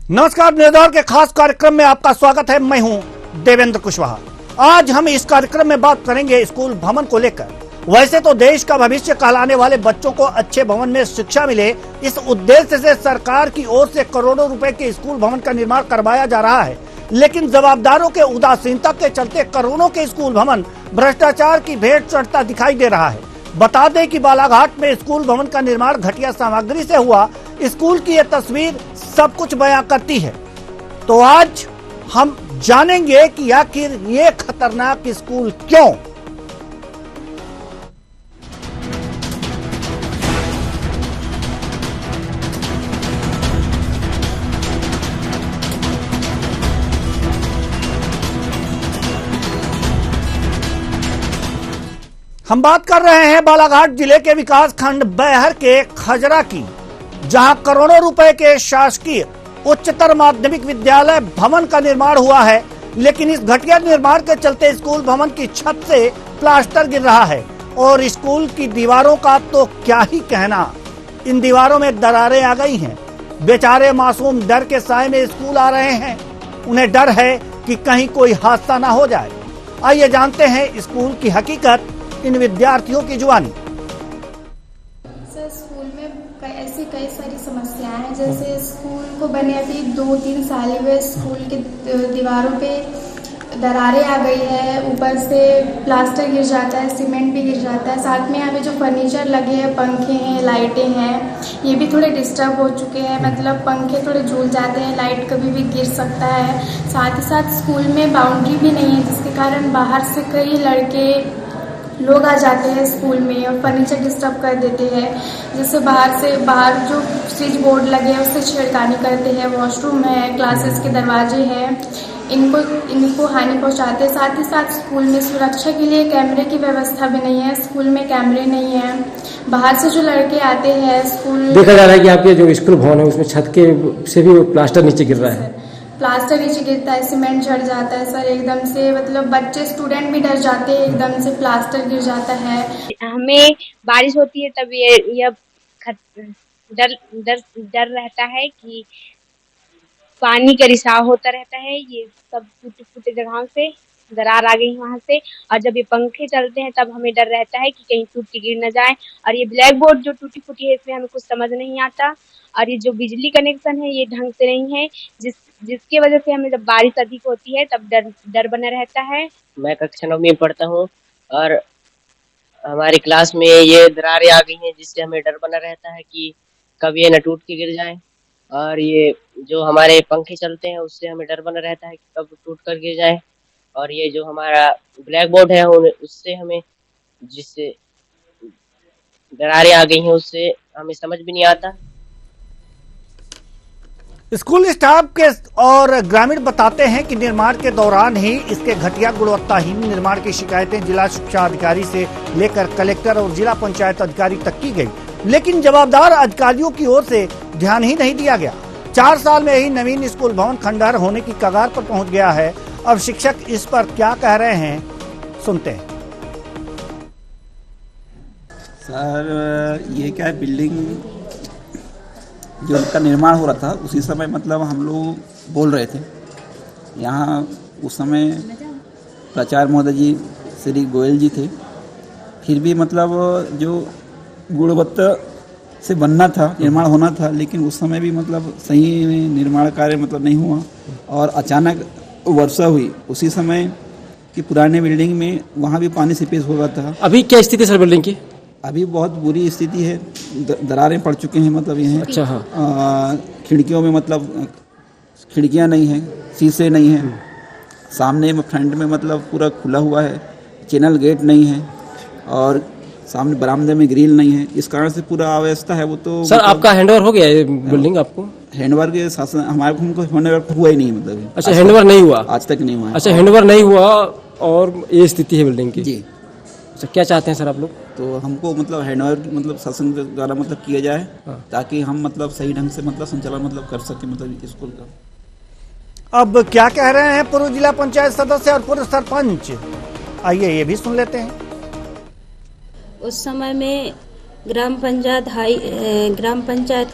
नमस्कार, निर्दौर के खास कार्यक्रम में आपका स्वागत है। मैं हूं देवेंद्र कुशवाहा। आज हम इस कार्यक्रम में बात करेंगे स्कूल भवन को लेकर। वैसे तो देश का भविष्य कहलाने वाले बच्चों को अच्छे भवन में शिक्षा मिले, इस उद्देश्य से सरकार की ओर से करोड़ों रुपए के स्कूल भवन का निर्माण करवाया जा रहा है। लेकिन जवाबदारों के उदासीनता के चलते करोड़ों के स्कूल भवन भ्रष्टाचार की भेंट चढ़ता दिखाई दे रहा है। बता दें कि बालाघाट में स्कूल भवन का निर्माण घटिया सामग्री से हुआ। स्कूल की यह तस्वीर सब कुछ बयां करती है। तो आज हम जानेंगे कि आखिर ये खतरनाक स्कूल क्यों। हम बात कर रहे हैं बालाघाट जिले के विकास खंड बैहर के खजरा की, जहां करोड़ों रुपए के शासकीय उच्चतर माध्यमिक विद्यालय भवन का निर्माण हुआ है। लेकिन इस घटिया निर्माण के चलते स्कूल भवन की छत से प्लास्टर गिर रहा है और स्कूल की दीवारों का तो क्या ही कहना। इन दीवारों में दरारें आ गई हैं। बेचारे मासूम डर के साए में स्कूल आ रहे हैं। उन्हें डर है कि कहीं कोई हादसा ना हो जाए। आइए जानते हैं स्कूल की हकीकत, इन विद्यार्थियों की जुबानी। सर, स्कूल में ऐसी कई सारी समस्याएं हैं। जैसे स्कूल को बने अभी 2-3 साल हुए, स्कूल के दीवारों पे दरारें आ गई है, ऊपर से प्लास्टर गिर जाता है, सीमेंट भी गिर जाता है। साथ में यहाँ पे जो फर्नीचर लगे हैं, पंखे हैं, लाइटें हैं, ये भी थोड़े डिस्टर्ब हो चुके हैं। मतलब पंखे थोड़े झूल जाते हैं, लाइट कभी भी गिर सकता है। साथ ही साथ स्कूल में बाउंड्री भी नहीं है, जिसके कारण बाहर से कई लड़के लोग आ जाते हैं स्कूल में और फर्नीचर डिस्टर्ब कर देते हैं। जैसे बाहर जो स्विच बोर्ड लगे हैं उससे छेड़खानी करते हैं। वॉशरूम है, क्लासेस के दरवाजे हैं, इनको हानि पहुंचाते हैं। साथ ही साथ स्कूल में सुरक्षा के लिए कैमरे की व्यवस्था भी नहीं है। स्कूल में कैमरे नहीं है। बाहर से जो लड़के आते हैं स्कूल, देखा जा रहा है कि आपके जो स्कूल भवन है उसमें छत के से भी प्लास्टर नीचे गिर रहा है। प्लास्टर नीचे गिरता है, सीमेंट झड़ जाता है सर एकदम से। मतलब बच्चे स्टूडेंट भी डर जाते हैं, एकदम से प्लास्टर गिर जाता है। हमें बारिश होती है तब ये डर रहता है कि पानी का रिसाव होता रहता है। ये सब टूटे फूटे जगहों से दरार आ गई वहां से। और जब ये पंखे चलते हैं तब हमें डर रहता है कि कहीं टूट के गिर न जाए। और ये ब्लैक बोर्ड जो टूटी फूटी है इसमें हमें कुछ समझ नहीं आता। और ये जो बिजली कनेक्शन है ये ढंग से नहीं है, जिसकी वजह से हमें जब बारिश अधिक होती है तब डर बना रहता है। मैं कक्षा 9 में पढ़ता हूँ और हमारी क्लास में ये दरारें आ गई हैं, जिससे हमें डर बना रहता है कि कब ये न टूट के गिर जाए। और ये जो हमारे पंखे चलते हैं उससे हमें डर बना रहता है कि कब टूट कर गिर जाए। और ये जो हमारा ब्लैक बोर्ड है उससे हमें जिससे दरारें आ गई हैं उससे हमें समझ भी नहीं आता। स्कूल स्टाफ के और ग्रामीण बताते हैं कि निर्माण के दौरान ही इसके घटिया गुणवत्ताहीन निर्माण की शिकायतें जिला शिक्षा अधिकारी से लेकर कलेक्टर और जिला पंचायत अधिकारी तक की गई, लेकिन जवाबदार अधिकारियों की ओर से ध्यान ही नहीं दिया गया। 4 साल में ही नवीन स्कूल भवन खंडहर होने की कगार पर पहुंच गया है। अब शिक्षक इस पर क्या कह रहे हैं, सुनते हैं। सर, ये क्या है, बिल्डिंग जो उनका निर्माण हो रहा था उसी समय मतलब हम लोग बोल रहे थे यहाँ। उस समय प्राचार्य महोदय जी श्री गोयल जी थे। फिर भी मतलब जो गुणवत्ता से बनना था, निर्माण होना था, लेकिन उस समय भी मतलब सही निर्माण कार्य मतलब नहीं हुआ। और अचानक वर्षा हुई उसी समय की पुराने बिल्डिंग में, वहाँ भी पानी सीपेज हो रहा था। अभी क्या स्थिति सर बिल्डिंग की? अभी बहुत बुरी स्थिति है, दरारें पड़ चुके हैं। मतलब ये हैं, अच्छा, हाँ। खिड़कियों में मतलब खिड़कियां नहीं हैं, शीशे नहीं हैं। सामने में फ्रंट में मतलब पूरा खुला हुआ है, चैनल गेट नहीं है और सामने बरामदे में ग्रिल नहीं है। इस कारण से पूरा अव्यवस्था है। वो तो सर मतलब आपका हैंडओवर हो गया है बिल्डिंग आपको? हैंडओवर के शासन हमारे को हैंडओवर हुआ ही नहीं, मतलब अच्छा, हैंडओवर नहीं हुआ आज तक नहीं हुआ। अच्छा, हैंडओवर नहीं हुआ और ये स्थिति है बिल्डिंग की जी। अच्छा, क्या चाहते हैं सर आप लोग? तो हमको मतलब हैंडओवर मतलब शासन के द्वारा मतलब किया जाए, ताकि हम मतलब सही ढंग से मतलब संचालन मतलब कर सके मतलब स्कूल का। अब क्या कह रहे हैं पूर्व जिला पंचायत सदस्य और पूर्व सरपंच, आइए ये भी सुन लेते हैं। उस समय में ग्राम पंचायत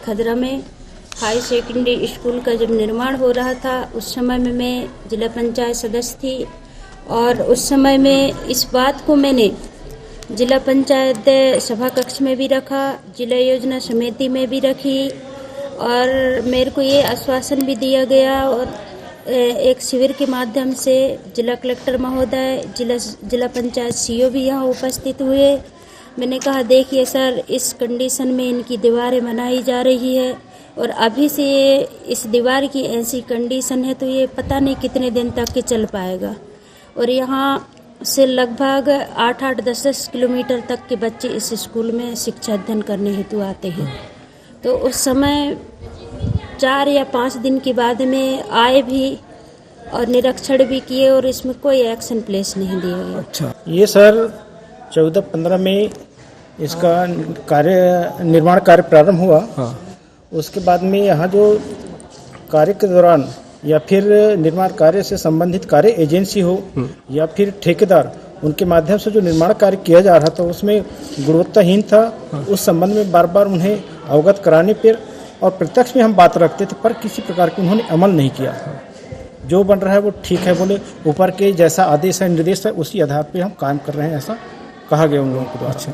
खदरा में हाई सेकेंडरी स्कूल का जब निर्माण हो रहा था उस समय में मैं जिला पंचायत सदस्य थी और उस समय में इस बात को मैंने जिला पंचायत सभा कक्ष में भी रखा, जिला योजना समिति में भी रखी और मेरे को ये आश्वासन भी दिया गया और एक शिविर के माध्यम से जिला कलेक्टर महोदय, जिला पंचायत सीईओ भी यहाँ उपस्थित हुए। मैंने कहा देखिए सर, इस कंडीशन में इनकी दीवारें बनाई जा रही है और अभी से ये इस दीवार की ऐसी कंडीशन है तो ये पता नहीं कितने दिन तक के चल पाएगा और यहाँ से लगभग 8-8, 10-10 किलोमीटर तक के बच्चे इस स्कूल में शिक्षा अध्ययन करने हेतु आते हैं। तो उस समय 4 या 5 दिन के बाद में आए भी और निरीक्षण भी किए और इसमें कोई एक्शन प्लेस नहीं दिया गया। अच्छा, ये सर 14-15 में इसका निर्माण कार्य प्रारंभ हुआ। हाँ। उसके बाद में यहाँ जो कार्य के दौरान या फिर निर्माण कार्य से संबंधित कार्य एजेंसी हो या फिर ठेकेदार, उनके माध्यम से जो निर्माण कार्य किया जा रहा था उसमें गुणवत्ताहीन था। उस संबंध में बार बार उन्हें अवगत कराने पर और प्रत्यक्ष में हम बात रखते थे पर किसी प्रकार की उन्होंने अमल नहीं किया। जो बन रहा है वो ठीक है बोले, ऊपर के जैसा आदेश है, निर्देश है, उसी आधार पे हम काम कर रहे हैं, ऐसा कहा गया उन लोगों को। अच्छा,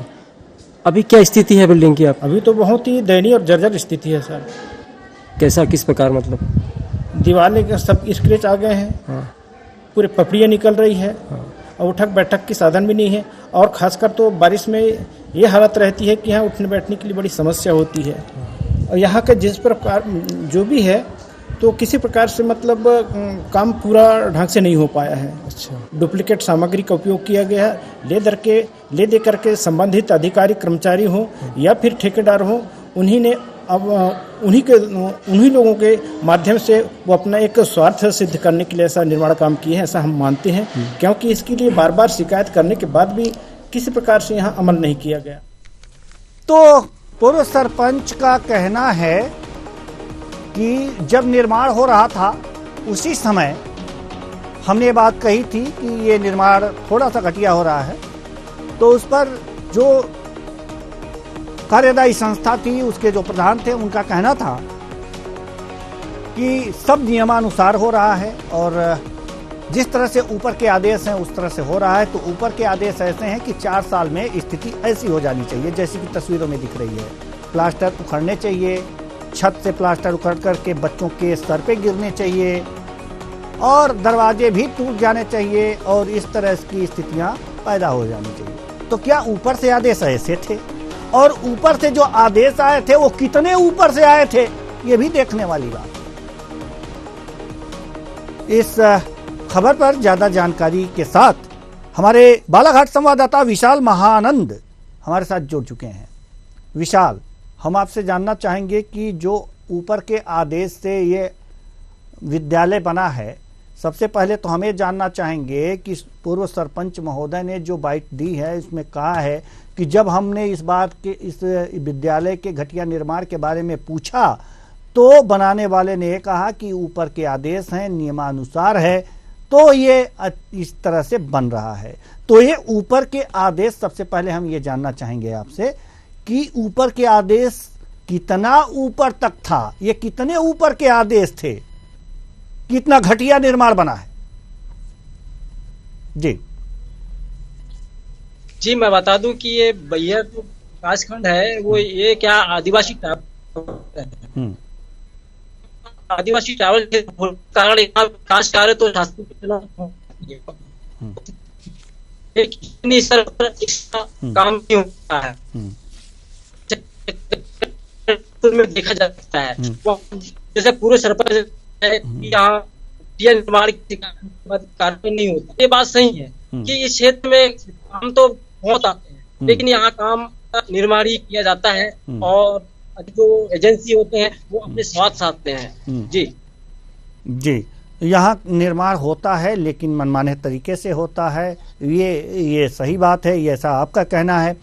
अभी क्या स्थिति है बिल्डिंग की? अभी तो बहुत ही दयनीय और जर्जर स्थिति है सर। कैसा, किस प्रकार? मतलब दीवारें के सब स्क्रैच आ गए हैं। हाँ। पूरे पपड़ियाँ निकल रही है। हाँ। और उठक बैठक की साधन भी नहीं है और खासकर तो बारिश में ये हालत रहती है कि यहाँ उठने बैठने के लिए बड़ी समस्या होती है। और यहाँ का जिस प्रकार जो भी है तो किसी प्रकार से मतलब काम पूरा ढंग से नहीं हो पाया है। अच्छा, डुप्लीकेट सामग्री का उपयोग किया गया है। ले दे करके संबंधित अधिकारी कर्मचारी हो या फिर ठेकेदार हो, उन्हीं ने अब उन्हीं लोगों के माध्यम से वो अपना एक स्वार्थ सिद्ध करने के लिए ऐसा निर्माण काम किए हैं, ऐसा हम मानते हैं। क्योंकि इसके लिए बार बार शिकायत करने के बाद भी किसी प्रकार से यहाँ अमल नहीं किया गया। तो पूर्व सरपंच का कहना है कि जब निर्माण हो रहा था उसी समय हमने ये बात कही थी कि ये निर्माण थोड़ा सा घटिया हो रहा है, तो उस पर जो कार्यदायी संस्था थी, उसके जो प्रधान थे, उनका कहना था कि सब नियमानुसार हो रहा है और जिस तरह से ऊपर के आदेश हैं उस तरह से हो रहा है। तो ऊपर के आदेश ऐसे हैं कि 4 साल में स्थिति ऐसी हो जानी चाहिए जैसी कि तस्वीरों में दिख रही है। प्लास्टर उखड़ने चाहिए, छत से प्लास्टर उखड़ करके बच्चों के सर पे गिरने चाहिए और दरवाजे भी टूट जाने चाहिए और इस तरह की स्थितियां पैदा हो जानी चाहिए। तो क्या ऊपर से आदेश ऐसे थे? और ऊपर से जो आदेश आए थे वो कितने ऊपर से आए थे, ये भी देखने वाली बात। इस खबर पर ज्यादा जानकारी के साथ हमारे बालाघाट संवाददाता विशाल महानंद हमारे साथ जुड़ चुके हैं। विशाल, हम आपसे जानना चाहेंगे कि जो ऊपर के आदेश से ये विद्यालय बना है, सबसे पहले तो हमें जानना चाहेंगे कि पूर्व सरपंच महोदय ने जो बाइट दी है इसमें कहा है कि जब हमने इस विद्यालय के घटिया निर्माण के बारे में पूछा तो बनाने वाले ने कहा कि ऊपर के आदेश हैं, नियमानुसार है, तो ये इस तरह से बन रहा है। तो ये ऊपर के आदेश, सबसे पहले हम ये जानना चाहेंगे आपसे कि ऊपर के आदेश कितना ऊपर तक था, ये कितने ऊपर के आदेश थे, कितना घटिया निर्माण बना है? जी मैं बता दूं कि ये भैया जो कासखंड है वो ये क्या आदिवासी आदिवासी ट्रैवल के कारण यहाँ विकास कार्य तो काम नहीं होता है में देखा जा सकता है। जैसे पूरे सरपंच यहाँ निर्माण कार्य नहीं होता, ये बात सही है कि इस क्षेत्र में काम तो बहुत आते हैं लेकिन यहाँ काम निर्माण ही किया जाता है और जो एजेंसी होते हैं वो अपने स्वार्थ साधते हैं। जी यहाँ निर्माण होता है लेकिन मनमाने तरीके से होता है, ये सही बात है, ये ऐसा आपका कहना है।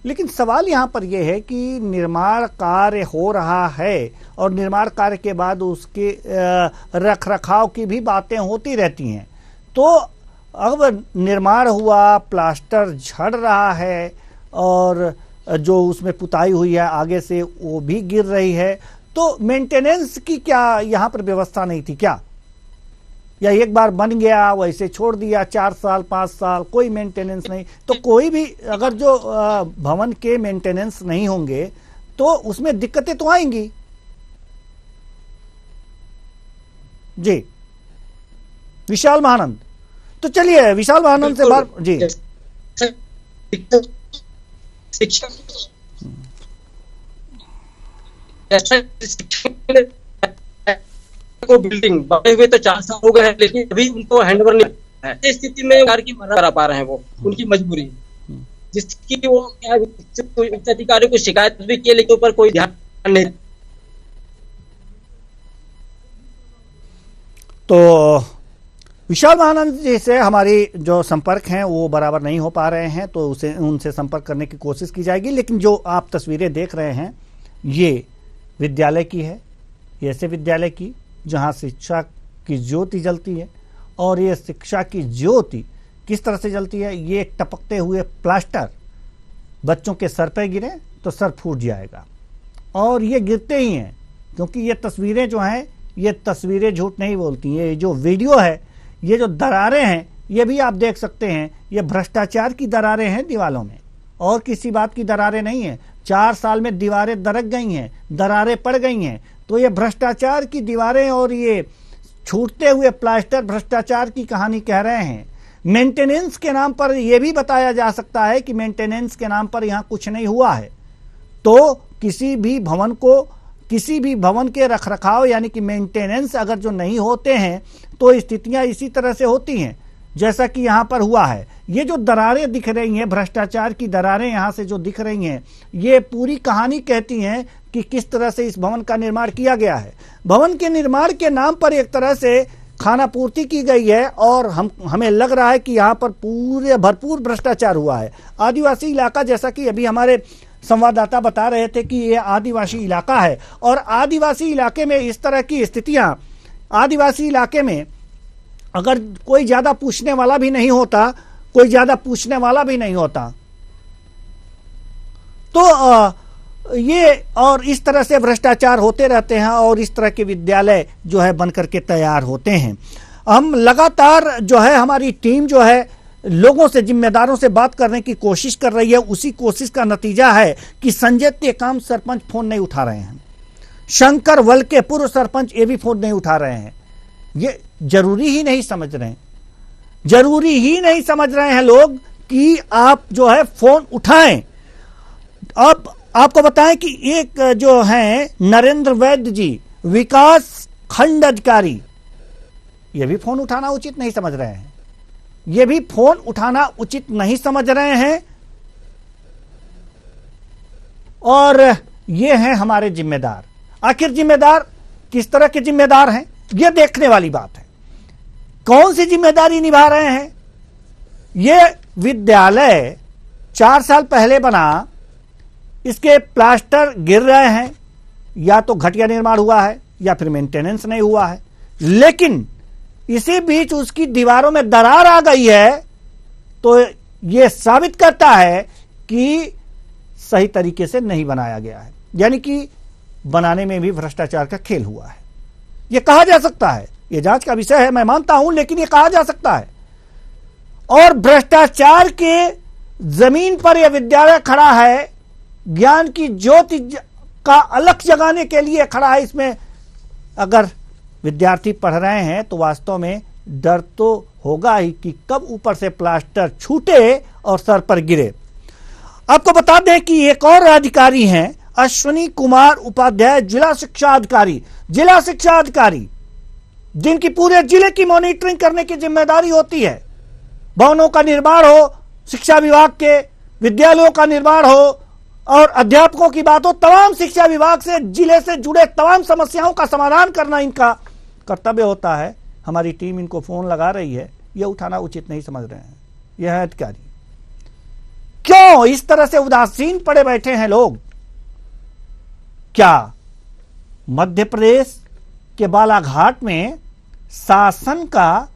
लेकिन सवाल यहाँ पर यह है कि निर्माण कार्य हो रहा है और निर्माण कार्य के बाद उसके रख रखाव की भी बातें होती रहती हैं। तो अब निर्माण हुआ, प्लास्टर झड़ रहा है और जो उसमें पुताई हुई है आगे से वो भी गिर रही है, तो मेंटेनेंस की क्या यहाँ पर व्यवस्था नहीं थी क्या, या एक बार बन गया वैसे छोड़ दिया, 4 साल 5 साल कोई मेंटेनेंस नहीं? तो कोई भी अगर जो भवन के मेंटेनेंस नहीं होंगे तो उसमें दिक्कतें तो आएंगी। जी विशाल महानंद, तो चलिए विशाल महानंद से बात। जी को बिल्डिंग बने हुए तो 4 साल हो गए हैं, लेकिन अभी उनको हैंडओवर नहीं है। इस स्थिति में घर की मरम्मत करा पा रहे हैं, वो उनकी मजबूरी, जिसकी वो क्या उच्च अधिकारी को शिकायत भी की, लेकिन ऊपर कोई ध्यान नहीं। तो विशाल महानंद जी से हमारी जो संपर्क हैं वो बराबर नहीं हो पा रहे हैं, तो उनसे संपर्क करने की कोशिश की जाएगी। लेकिन जो आप तस्वीरें देख रहे हैं ये विद्यालय की है, ये ऐसे विद्यालय की जहां शिक्षा की ज्योति जलती है। और ये शिक्षा की ज्योति किस तरह से जलती है, ये एक टपकते हुए प्लास्टर बच्चों के सर पर गिरे तो सर फूट जाएगा, और ये गिरते ही हैं, क्योंकि ये तस्वीरें जो हैं ये तस्वीरें झूठ नहीं बोलती। ये जो वीडियो है, ये जो दरारें हैं, ये भी आप देख सकते हैं, ये भ्रष्टाचार की दरारें हैं दीवारों में, और किसी बात की दरारें नहीं हैं। 4 साल में दीवारें दरक गई हैं, दरारें पड़ गई हैं, तो ये भ्रष्टाचार की दीवारें और ये छूटते हुए प्लास्टर भ्रष्टाचार की कहानी कह रहे हैं। मेंटेनेंस के नाम पर यह भी बताया जा सकता है कि मेंटेनेंस के नाम पर यहाँ कुछ नहीं हुआ है। तो किसी भी भवन के रखरखाव यानी कि मेंटेनेंस अगर जो नहीं होते हैं तो स्थितियां इसी तरह से होती हैं जैसा कि यहाँ पर हुआ है। ये जो दरारें दिख रही हैं, भ्रष्टाचार की दरारें यहाँ से जो दिख रही हैं, ये पूरी कहानी कहती हैं कि किस तरह से इस भवन का निर्माण किया गया है। भवन के निर्माण के नाम पर एक तरह से खाना पूर्ति की गई है, और हमें लग रहा है कि यहाँ पर पूरे भरपूर भ्रष्टाचार हुआ है। आदिवासी इलाका, जैसा कि अभी हमारे संवाददाता बता रहे थे कि ये आदिवासी इलाका है, और आदिवासी इलाके में इस तरह की स्थितियां, आदिवासी इलाके में अगर कोई ज्यादा पूछने वाला भी नहीं होता, तो ये और इस तरह से भ्रष्टाचार होते रहते हैं, और इस तरह के विद्यालय जो है बनकर के तैयार होते हैं। हम लगातार जो है हमारी टीम जो है लोगों से, जिम्मेदारों से बात करने की कोशिश कर रही है। उसी कोशिश का नतीजा है कि संजय टेकाम सरपंच फोन नहीं उठा रहे हैं, शंकर वल के पूर्व सरपंच ये भी फोन नहीं उठा रहे हैं। ये जरूरी ही नहीं समझ रहे हैं लोग कि आप जो है फोन उठाएं। अब आपको बताएं कि एक जो है नरेंद्र वैद्य जी, विकास खंड अधिकारी, ये भी फोन उठाना उचित नहीं समझ रहे हैं। और ये हैं हमारे जिम्मेदार। आखिर जिम्मेदार किस तरह के जिम्मेदार हैं, ये देखने वाली बात है। कौन सी जिम्मेदारी निभा रहे हैं? ये विद्यालय 4 साल पहले बना, इसके प्लास्टर गिर रहे हैं, या तो घटिया निर्माण हुआ है या फिर मेंटेनेंस नहीं हुआ है, लेकिन इसी बीच उसकी दीवारों में दरार आ गई है। तो यह साबित करता है कि सही तरीके से नहीं बनाया गया है, यानी कि बनाने में भी भ्रष्टाचार का खेल हुआ है। यह कहा जा सकता है, यह जांच का विषय है, मैं मानता हूं, लेकिन यह कहा जा सकता है। और भ्रष्टाचार के जमीन पर यह विद्यालय खड़ा है, ज्ञान की ज्योति का अलख जगाने के लिए खड़ा है। इसमें अगर विद्यार्थी पढ़ रहे हैं तो वास्तव में डर तो होगा ही कि कब ऊपर से प्लास्टर छूटे और सर पर गिरे। आपको बता दें कि एक और अधिकारी हैं, अश्विनी कुमार उपाध्याय, जिला शिक्षा अधिकारी, जिनकी पूरे जिले की मॉनिटरिंग करने की जिम्मेदारी होती है। भवनों का निर्माण हो, शिक्षा विभाग के विद्यालयों का निर्माण हो, और अध्यापकों की बात हो, तमाम शिक्षा विभाग से, जिले से जुड़े तमाम समस्याओं का समाधान करना इनका कर्तव्य होता है। हमारी टीम इनको फोन लगा रही है, यह उठाना उचित नहीं समझ रहे हैं। यह है अधिकारी। क्यों इस तरह से उदासीन पड़े बैठे हैं लोग? क्या मध्य प्रदेश के बालाघाट में शासन का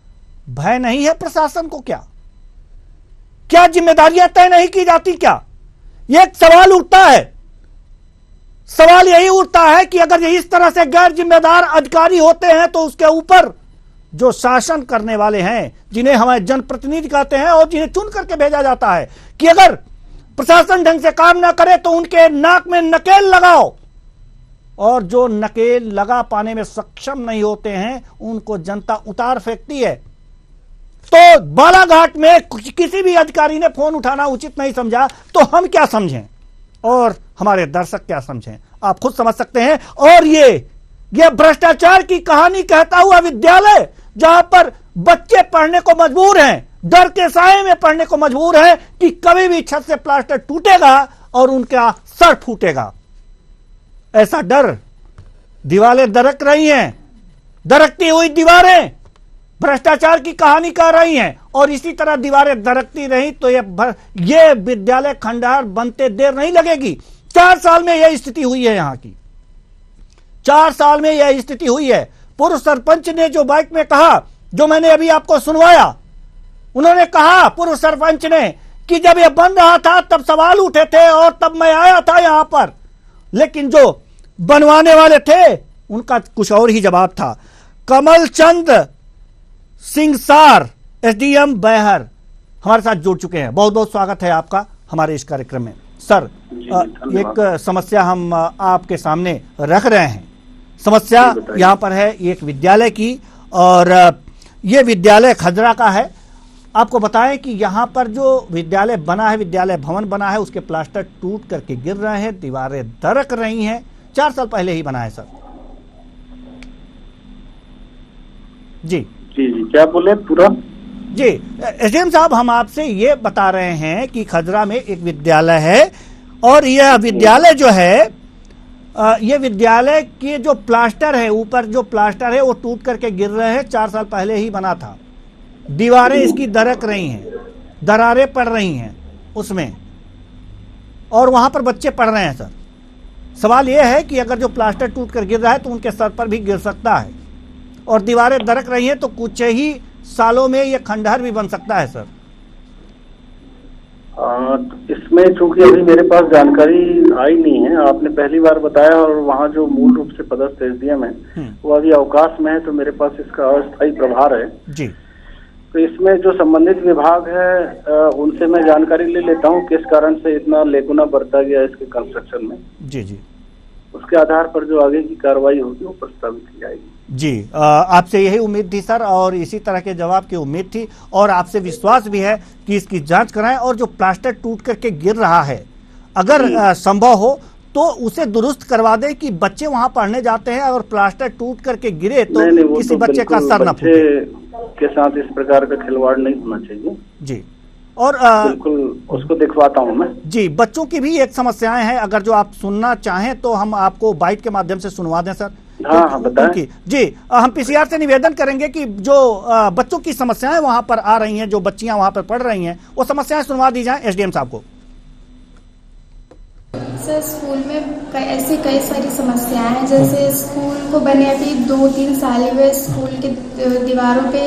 भय नहीं है प्रशासन को? क्या जिम्मेदारियां तय नहीं की जाती? क्या यह एक सवाल उठता है। सवाल यही उठता है कि अगर ये इस तरह से गैर जिम्मेदार अधिकारी होते हैं तो उसके ऊपर जो शासन करने वाले हैं, जिन्हें हमारे जनप्रतिनिधि कहते हैं और जिन्हें चुन करके भेजा जाता है, कि अगर प्रशासन ढंग से काम ना करे तो उनके नाक में नकेल लगाओ, और जो नकेल लगा पाने में सक्षम नहीं होते हैं उनको जनता उतार फेंकती है। तो बालाघाट में किसी भी अधिकारी ने फोन उठाना उचित नहीं समझा तो हम क्या समझें और हमारे दर्शक क्या समझें, आप खुद समझ सकते हैं। और ये भ्रष्टाचार की कहानी कहता हुआ विद्यालय, जहां पर बच्चे पढ़ने को मजबूर हैं, डर के साए में पढ़ने को मजबूर हैं कि कभी भी छत से प्लास्टर टूटेगा और उनका सर फूटेगा, ऐसा डर। दीवारें दरक रही हैं, दरकती हुई दीवारें भ्रष्टाचार की कहानी कह रही हैं, और इसी तरह दीवारें दरकती रही तो ये विद्यालय खंडहर बनते देर नहीं लगेगी। 4 साल में यह स्थिति हुई है, यहां की 4 साल में यह स्थिति हुई है। पूर्व सरपंच ने जो बाइट में कहा, जो मैंने अभी आपको सुनवाया, उन्होंने कहा पूर्व सरपंच ने कि जब यह बन रहा था तब सवाल उठे थे और तब मैं आया था यहां पर, लेकिन जो बनवाने वाले थे उनका कुछ और ही जवाब था। कमल चंद सिंह सार, एसडीएम बैहर, हमारे साथ जुड़ चुके हैं। बहुत बहुत स्वागत है आपका हमारे इस कार्यक्रम में। सर, एक समस्या हम आपके सामने रख रहे हैं। समस्या यहाँ पर है एक विद्यालय की, और ये विद्यालय खजरा का है। आपको बताएं कि यहाँ पर जो विद्यालय बना है, विद्यालय भवन बना है, उसके प्लास्टर टूट करके गिर रहे हैं, दीवारें दरक रही हैं। 4 साल पहले ही बना है सर। जी जी जी, क्या बोले पूरा? जी एसडीएम साहब, हम आपसे ये बता रहे हैं कि खजरा में एक विद्यालय है, और यह विद्यालय जो है, ये विद्यालय के जो प्लास्टर है, ऊपर जो प्लास्टर है वो टूट करके गिर रहे हैं। 4 साल पहले ही बना था। दीवारें इसकी दरक रही हैं, दरारें पड़ रही हैं उसमें, और वहां पर बच्चे पढ़ रहे हैं सर। सवाल यह है कि अगर जो प्लास्टर टूट कर गिर रहा है तो उनके सर पर भी गिर सकता है, और दीवारें दरक रही हैं तो कुछ ही सालों में ये खंडहर भी बन सकता है सर। इसमें चूंकि अभी मेरे पास जानकारी आई नहीं है, आपने पहली बार बताया, और वहाँ जो मूल रूप से पदस्थ एसडीएम है वो अभी अवकाश में है, तो मेरे पास इसका अस्थायी प्रभार है जी। तो इसमें जो संबंधित विभाग है उनसे मैं जानकारी ले लेता हूँ किस कारण से इतना लेकुना बरता गया इसके कंस्ट्रक्शन में। जी जी, उसके आधार पर जो आगे की कार्रवाई होगी वो प्रस्तावित की जाएगी। जी, आपसे यही उम्मीद थी सर, और इसी तरह के जवाब की उम्मीद थी, और आपसे विश्वास भी है कि इसकी जांच कराएं, और जो प्लास्टर टूट करके गिर रहा है अगर संभव हो तो उसे दुरुस्त करवा दें कि बच्चे वहां पढ़ने जाते हैं और प्लास्टर टूट करके गिरे तो किसी बच्चे का सर न फूटे। के साथ इस प्रकार का खिलवाड़ नहीं होना चाहिए जी, और बिल्कुल उसको दिखवाता हूँ मैं। जी, बच्चों की भी एक समस्याएं हैं, अगर जो आप सुनना चाहें तो हम आपको बाइट के माध्यम से सुनवा दें सर। हाँ बताएं। जी, हम पीसीआर से निवेदन करेंगे कि जो बच्चों की समस्याएं वहां पर आ रही हैं, जो बच्चियां वहां पर पढ़ रही हैं, वो समस्याएं सुनवा दी जाएं एसडीएम साहब को। सर, स्कूल में ऐसी कई सारी समस्याएं हैं, जैसे स्कूल को बने अभी 2-3 साल हुए, स्कूल के दीवारों पे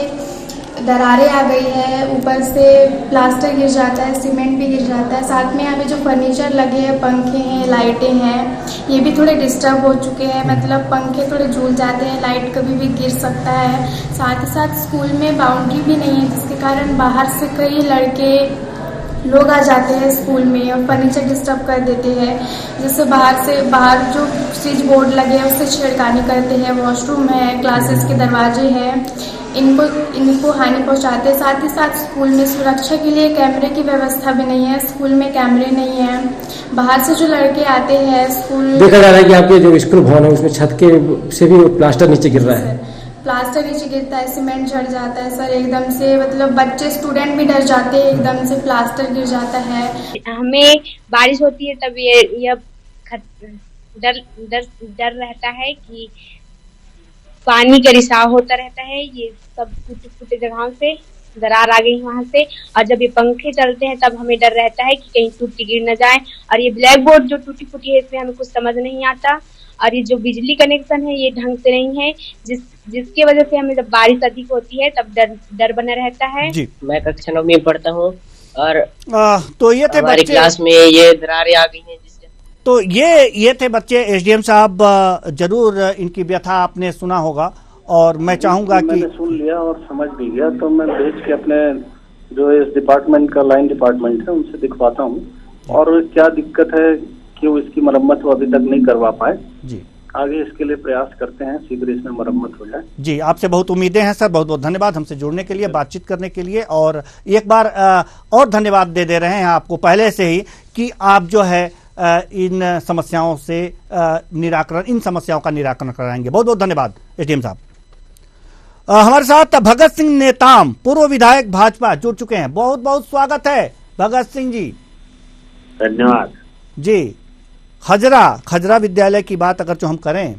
दरारें आ गई है, ऊपर से प्लास्टर गिर जाता है, सीमेंट भी गिर जाता है, साथ में यहाँ पे जो फर्नीचर लगे हैं, पंखे हैं, लाइटें हैं, ये भी थोड़े डिस्टर्ब हो चुके हैं, मतलब पंखे थोड़े झूल जाते हैं, लाइट कभी भी गिर सकता है। साथ ही साथ स्कूल में बाउंड्री भी नहीं है, जिसके कारण बाहर से कई लड़के लोग आ जाते हैं स्कूल में और फर्नीचर डिस्टर्ब कर देते हैं, जैसे बाहर जो स्विच बोर्ड लगे हैं उससे छेड़खानी करते हैं, वॉशरूम है, क्लासेस के दरवाजे हैं, इनको हानि पहुंचाते हैं। साथ ही साथ स्कूल में सुरक्षा के लिए कैमरे की व्यवस्था भी नहीं है, स्कूल में कैमरे नहीं है, बाहर से जो लड़के आते हैं स्कूल, देखा जा रहा है कि आपके जो स्कूल भवन है उसमें छत के से भी प्लास्टर नीचे गिर रहा है, प्लास्टर नीचे गिरता है, सीमेंट झड़ जाता है सर एकदम से, मतलब बच्चे स्टूडेंट भी डर जाते हैं, एकदम से प्लास्टर गिर जाता है। हमें बारिश होती है तब ये डर रहता है कि पानी का रिसाव होता रहता है, ये सब टूटे जगहों से दरार आ गई वहां से, और जब ये पंखे चलते हैं तब हमें डर रहता है कि कहीं टूट के गिर न जाए। और ये ब्लैक बोर्ड जो टूटी फूटी है इसमें हमें कुछ समझ नहीं आता, और ये जो बिजली कनेक्शन है ये ढंग से नहीं है, जिसकी वजह से हमें जब बारिश अधिक होती है तब डर बना रहता है। जी, मैं कक्षा 9 में पढ़ता हूँ, और तो ये थे हमारी बच्चे, क्लास में ये दरारें आ गई हैं, जिससे तो ये थे बच्चे। एसडीएम साहब, जरूर इनकी व्यथा आपने सुना होगा और मैं चाहूंगा कि मैंने सुन लिया और समझ भी गया, तो मैं भेज के अपने जो इस डिपार्टमेंट का लाइन डिपार्टमेंट है उनसे दिखवाता हूँ और क्या दिक्कत है, क्यों इसकी मरम्मत वो अभी तक नहीं करवा पाए। जी, आगे इसके लिए प्रयास करते हैं, शीघ्र इसमें मरम्मत हो जाए। जी, आपसे बहुत उम्मीदें हैं सर। बहुत बहुत धन्यवाद हमसे जुड़ने के लिए, बातचीत करने के लिए। और एक बार और धन्यवाद दे रहे हैं आपको पहले से ही कि आप जो है इन समस्याओं से इन समस्याओं का निराकरण कराएंगे। बहुत बहुत धन्यवाद एसडीएम साहब। हमारे साथ भगत सिंह नेताम, पूर्व विधायक भाजपा, जुड़ चुके हैं। बहुत बहुत स्वागत है भगत सिंह जी। धन्यवाद जी। खजरा विद्यालय की बात अगर जो हम करें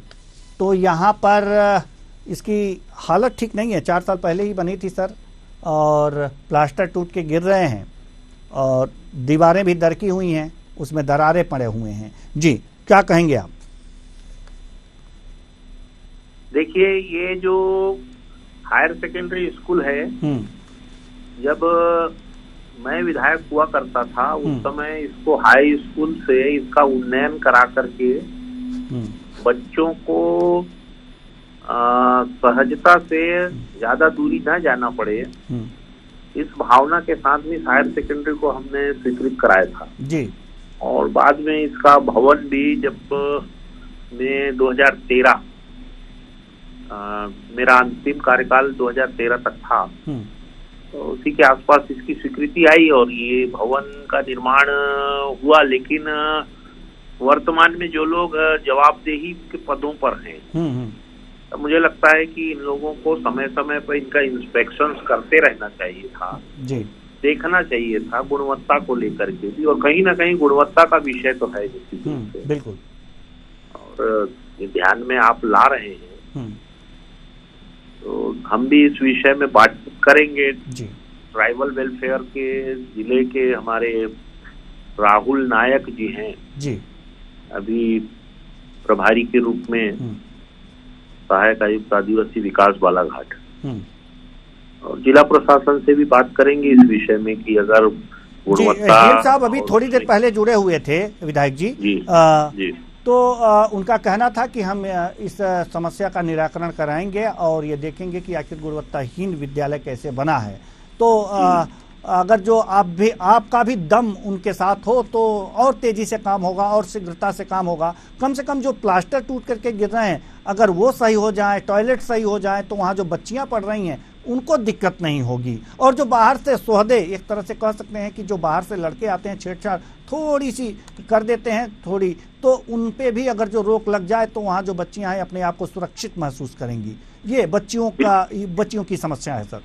तो यहाँ पर इसकी हालत ठीक नहीं है। 4 साल पहले ही बनी थी सर, और प्लास्टर टूट के गिर रहे हैं और दीवारें भी दरकी हुई हैं, उसमें दरारें पड़े हुए हैं। जी, क्या कहेंगे आप? देखिए, ये जो हायर सेकेंडरी स्कूल है, जब मैं विधायक हुआ करता था उस समय इसको हाई स्कूल से इसका उन्नयन करा करके बच्चों को सहजता से ज्यादा दूरी ना जाना पड़े, इस भावना के साथ में हायर सेकेंडरी को हमने स्वीकृत कराया था जी। और बाद में इसका भवन भी जब मैं 2013 मेरा अंतिम कार्यकाल 2013 तक था, तो उसी के आसपास इसकी स्वीकृति आई और ये भवन का निर्माण हुआ। लेकिन वर्तमान में जो लोग जवाबदेही के पदों पर हैं, तो मुझे लगता है कि इन लोगों को समय समय पर इनका इंस्पेक्शन करते रहना चाहिए था जी। देखना चाहिए था गुणवत्ता को लेकर के भी, और कहीं ना कहीं गुणवत्ता का विषय तो है बिल्कुल, और ये ध्यान में आप ला रहे हैं, तो हम भी इस विषय में बातचीत करेंगे। जी। ट्राइबल वेलफेयर के जिले के हमारे राहुल नायक जी हैं जी, अभी प्रभारी के रूप में सहायक आयुक्त आदिवासी विकास बालाघाट, और जिला प्रशासन से भी बात करेंगे इस विषय में कि अगर गुणवत्ता। साहब अभी थोड़ी देर पहले जुड़े हुए थे विधायक जी, जी। तो उनका कहना था कि हम इस समस्या का निराकरण कराएंगे और ये देखेंगे कि आखिर गुणवत्ताहीन विद्यालय कैसे बना है। तो अगर जो आपका भी दम उनके साथ हो तो और तेजी से काम होगा और शीघ्रता से काम होगा। कम से कम जो प्लास्टर टूट करके गिर रहे हैं, अगर वो सही हो जाए, टॉयलेट सही हो जाए, तो वहाँ जो बच्चियाँ पढ़ रही हैं उनको दिक्कत नहीं होगी। और जो बाहर से सोहदे, एक तरह से कह सकते हैं कि जो बाहर से लड़के आते हैं, छेड़छाड़ थोड़ी सी कर देते हैं थोड़ी, तो उन पे भी अगर जो रोक लग जाए तो वहाँ जो बच्चियाँ हैं अपने आप को सुरक्षित महसूस करेंगी। ये बच्चियों की समस्या है सर।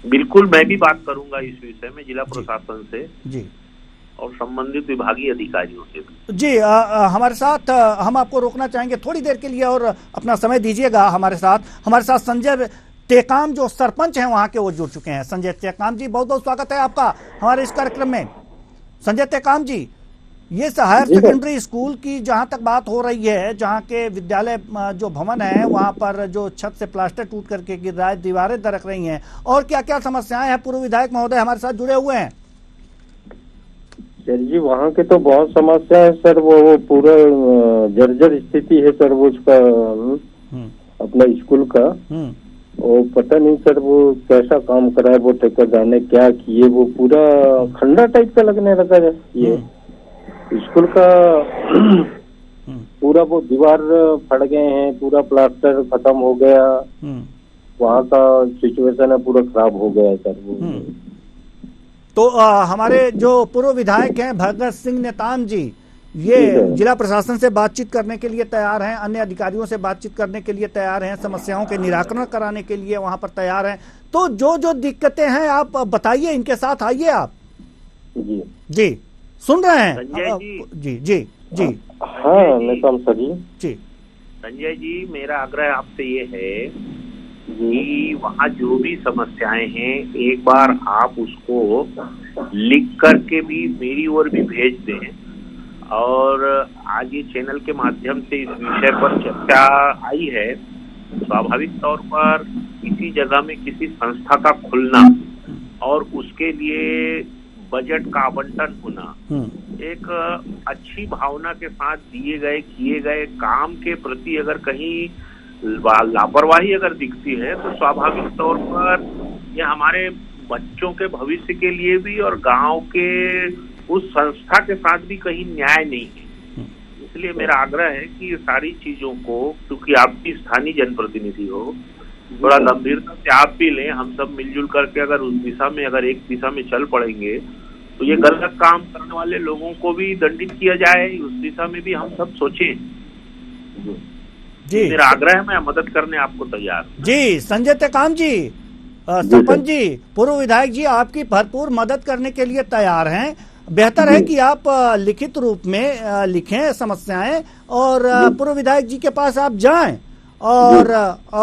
बिल्कुल, मैं भी बात करूंगा इस विषय में जिला प्रशासन से जी और संबंधित विभागीय अधिकारियों से भी। जी, हमारे साथ हम आपको रोकना चाहेंगे थोड़ी देर के लिए और अपना समय दीजिएगा हमारे साथ संजय टेकाम जो सरपंच हैं वहां के, वो जुड़ चुके हैं। संजय टेकाम जी, बहुत बहुत स्वागत है आपका हमारे इस कार्यक्रम में। संजय टेकाम जी, ये हायर सेकेंडरी स्कूल की जहां तक बात हो रही है, जहां के विद्यालय जो भवन है वहां पर जो छत से प्लास्टर टूट करके गिर रहा है, दीवारें दरक रही हैं, और क्या क्या समस्याएं हैं, पूर्व विधायक महोदय हमारे साथ जुड़े हुए हैं। सर जी, वहाँ के तो बहुत समस्या है सर, वो पूरा जर्जर स्थिति है सर, वो उसका अपना स्कूल का, वो पता नहीं सर वो कैसा काम करा है वो ठेकेदार ने, क्या किए, वो पूरा खंडा टाइप का लगने लगा है ये स्कूल का। पूरा वो दीवार फट गए हैं, पूरा प्लास्टर खत्म हो गया, वहाँ का सिचुएशन है पूरा खराब हो गया सर वो। तो हमारे जो पूर्व विधायक हैं भगत सिंह नेताम जी, ये जिला प्रशासन से बातचीत करने के लिए तैयार हैं, अन्य अधिकारियों से बातचीत करने के लिए तैयार हैं, समस्याओं के निराकरण कराने के लिए वहां पर तैयार हैं। तो जो जो दिक्कतें हैं आप बताइए, इनके साथ आइए आप। जी सुन रहे हैं संजय जी? जी जी हाँ नेताम सर जी। संजय जी, मेरा आग्रह आपसे ये है कि वहाँ जो भी समस्याएं हैं एक बार आप उसको लिख करके भी मेरी ओर भी भेज दें, और आज ये चैनल के माध्यम से इस विषय पर चर्चा आई है। स्वाभाविक तौर पर किसी जगह में किसी संस्था का खुलना और उसके लिए बजट का आवंटन होना, एक अच्छी भावना के साथ दिए गए किए गए काम के प्रति अगर कहीं लापरवाही अगर दिखती है तो स्वाभाविक तौर पर यह हमारे बच्चों के भविष्य के लिए भी और गांव के उस संस्था के साथ भी कहीं न्याय नहीं है। इसलिए मेरा आग्रह है कि ये सारी चीजों को, क्योंकि आप भी स्थानीय जनप्रतिनिधि हो, थोड़ा गंभीरता से आप भी लें। हम सब मिलजुल करके अगर उस दिशा में, अगर एक दिशा में चल पड़ेंगे तो ये गलत काम करने वाले लोगों को भी दंडित किया जाए, उस दिशा में भी हम सब सोचें। जी मेरा आग्रह है, मैं मदद करने आपको तैयार हूं। जी संजय टेकाम जी, सरपंच जी, पूर्व विधायक जी आपकी भरपूर मदद करने के लिए तैयार हैं। बेहतर है कि आप लिखित रूप में लिखें समस्याएं और पूर्व विधायक जी के पास आप जाएं और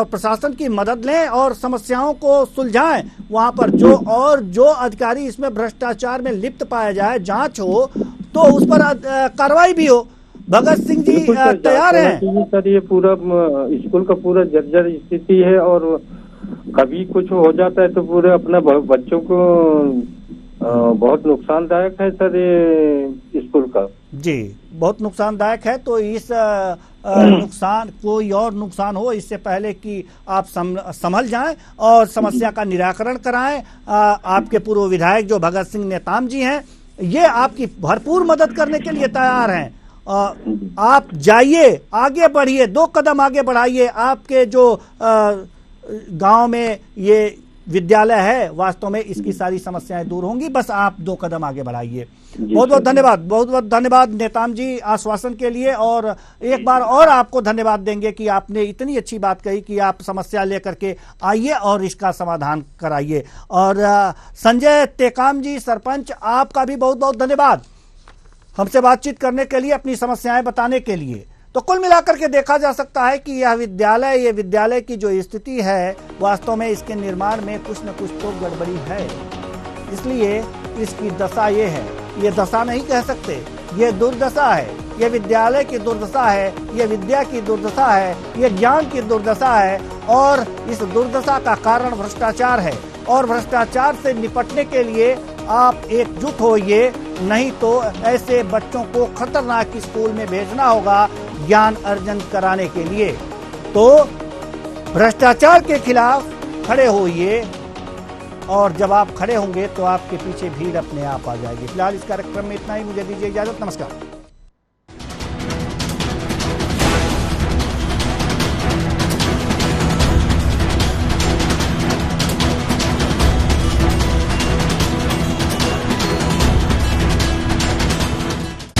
प्रशासन की मदद लें और समस्याओं को सुलझाएं। वहां पर जो अधिकारी इसमें भ्रष्टाचार में लिप्त पाया जाए, जांच हो तो उस पर कार्रवाई भी हो। भगत सिंह जी तैयार हैं? सर ये पूरा स्कूल का पूरा जर्जर स्थिति है और कभी कुछ हो जाता है तो पूरे अपने बच्चों को बहुत नुकसानदायक है सर ये स्कूल का। जी बहुत नुकसानदायक है। तो इस नुकसान, कोई और नुकसान हो इससे पहले कि आप संभल जाएं और समस्या का निराकरण कराएं। आपके पूर्व विधायक जो भगत सिंह नेताम जी हैं, ये आपकी भरपूर मदद करने के लिए तैयार हैं। आप जाइए, आगे बढ़िए, 2 कदम आगे बढ़ाइए। आपके जो गांव में ये विद्यालय है, वास्तव में इसकी सारी समस्याएं दूर होंगी। बस आप 2 कदम आगे बढ़ाइए। बहुत बहुत धन्यवाद, बहुत बहुत धन्यवाद नेताम जी आश्वासन के लिए। और एक बार और आपको धन्यवाद देंगे कि आपने इतनी अच्छी बात कही कि आप समस्या लेकर के आइए और इसका समाधान कराइए। और संजय टेकाम जी सरपंच, आपका भी बहुत बहुत धन्यवाद हमसे बातचीत करने के लिए, अपनी समस्याएं बताने के लिए। तो कुल मिलाकर के देखा जा सकता है कि यह विद्यालय की जो स्थिति है, वास्तव में इसके निर्माण में कुछ न कुछ तो गड़बड़ी है। इसलिए इसकी दशा ये है, ये दशा नहीं कह सकते, ये दुर्दशा है। ये विद्यालय की दुर्दशा है, ये विद्या की दुर्दशा है, ये ज्ञान की दुर्दशा है। और इस दुर्दशा का कारण भ्रष्टाचार है। और भ्रष्टाचार से निपटने के लिए आप एकजुट होइए, नहीं तो ऐसे बच्चों को खतरनाक स्कूल में भेजना होगा ज्ञान अर्जन कराने के लिए। तो भ्रष्टाचार के खिलाफ खड़े होइए और जब आप खड़े होंगे तो आपके पीछे भीड़ अपने आप आ जाएगी। फिलहाल इस कार्यक्रम में इतना ही, मुझे दीजिए इजाजत, नमस्कार।